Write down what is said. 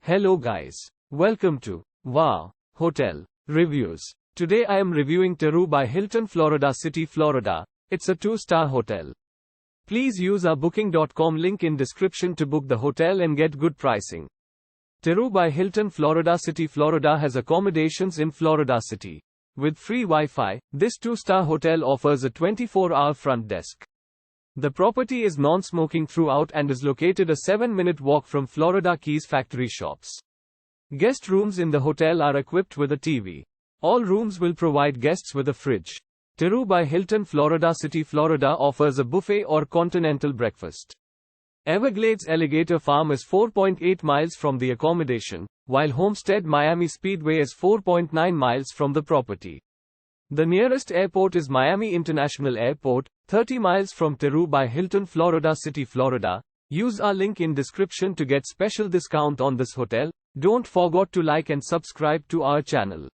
Hello guys. Welcome to Wow Hotel Reviews. Today I am reviewing Teru by Hilton, Florida City, Florida. It's a 2-star hotel. Please use our booking.com link in description to book the hotel and get good pricing. Teru by Hilton, Florida City, Florida has accommodations in Florida City. With free Wi-Fi, this 2-star hotel offers a 24-hour front desk. The property is non-smoking throughout and is located a 7-minute walk from Florida Keys factory shops. Guest rooms in the hotel are equipped with a TV. All rooms will provide guests with a fridge. Teru by Hilton, Florida City, Florida offers a buffet or continental breakfast. Everglades Alligator Farm is 4.8 miles from the accommodation, while Homestead Miami Speedway is 4.9 miles from the property. The nearest airport is Miami International Airport, 30 miles from Teru by Hilton, Florida City, Florida. Use our link in description to get special discount on this hotel. Don't forget to like and subscribe to our channel.